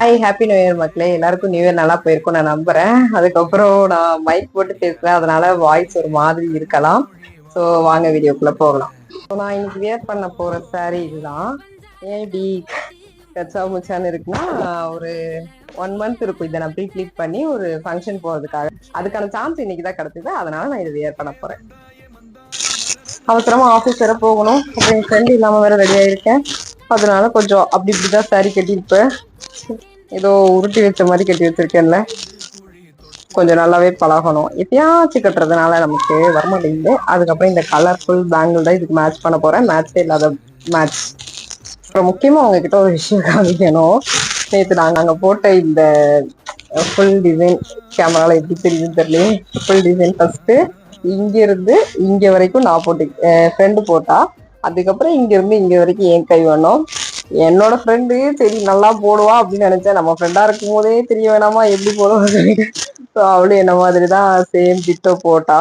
Hi happy new year மக்களே. எல்லாருக்கும் new year நல்லா போயிருக்கும் நான் நம்புறேன். அதுக்கப்புறம் நான் மைக் போட்டு பேசுறேன், அதனால வாய்ஸ் ஒரு மாதிரி இருக்கலாம். ஸோ வாங்க வீடியோக்குள்ள போகலாம். ஸோ நான் இன்னைக்கு வியர் பண்ண போற saree இதுதான். ஏன் இப்படி கச்சா முச்சான்னு இருக்குன்னா, ஒரு 1 மந்த் இருக்கும் இதை நான் ப்ரீ க்ளீட் பண்ணி ஒரு ஃபங்க்ஷன் போறதுக்காக. அதுக்கான சான்ஸ் இன்னைக்கு தான் கிடைச்சது, அதனால நான் இதை வியர் பண்ண போறேன். அவசரமா ஆஃபீஸ் வேற போகணும், அப்புறம் என் ஃப்ரெண்ட் இல்லாம வேற ரெடி ஆயிருக்கேன். அதனால கொஞ்சம் அப்படி இப்படிதான் saree கட்டியிருப்பேன். ஏதோ உருட்டி வச்ச மாதிரி கட்டி வச்சிருக்கேன்ல, கொஞ்சம் நல்லாவே பழகணும். எப்பயாச்சும் கட்டுறதுனால நமக்கு வரமாட்டேங்குது. அதுக்கப்புறம் இந்த கலர்ஃபுல் பேங்கிள் தான் இதுக்கு மேட்ச் பண்ண போறேன். மேட்சே இல்லாத மேட்ச். அப்புறம் முக்கியமா உங்ககிட்ட ஒரு விஷயம் காமிக்கணும். நேற்று நாங்கள் அங்கே போட்ட இந்த ஃபுல் டிசைன் கேமரால எப்படி தெரியுதுன்னு தெரியல. ஃபுல் டிசைன் ஃபர்ஸ்ட் இங்க இருந்து இங்க வரைக்கும் நான் போட்டு ஃப்ரெண்டு போட்டா, அதுக்கப்புறம் இங்க இருந்து இங்க வரைக்கும் என் கை வண்ணம். என்னோட ஃப்ரெண்டு சரி நல்லா போடுவா அப்படின்னு நினைச்சேன். நம்ம ஃப்ரெண்டா இருக்கும் போதே தெரிய வேணாமா எப்படி போடுவா சொல்லிட்டு. ஸோ அவளும் என்ன மாதிரி தான் சேம் டிட்டோ போட்டா.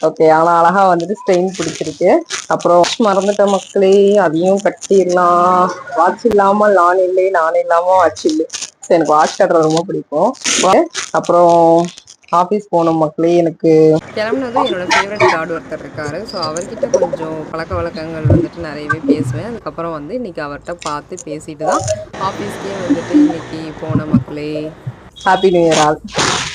ஓகே, ஆனா அழகா வந்துட்டு ஸ்டெயின் பிடிச்சிருக்கு. அப்புறம் மறந்துட்ட மக்களே, அதையும் கட்டிடலாம். வாட்ச் இல்லாம நான் இல்லை, நான் இல்லாம வாட்ச் இல்லை. சரி, எனக்கு வாட்ச் கட்டுறது ரொம்ப பிடிக்கும். அப்புறம் ஆஃபீஸ் போகணும் மக்களே. எனக்கு கிளம்புனதும் என்னோட ஃபேவரட் கார்டு ஒருத்தர் இருக்காரு. ஸோ அவர்கிட்ட கொஞ்சம் பழக்க வழக்கங்கள் வந்துட்டு நிறையவே பேசுவேன். அதுக்கப்புறம் வந்து இன்னைக்கு அவர்கிட்ட பார்த்து பேசிட்டு தான் ஆஃபீஸ்க்கே வந்துட்டு இன்னைக்கு போன மக்களே. Happy new year all.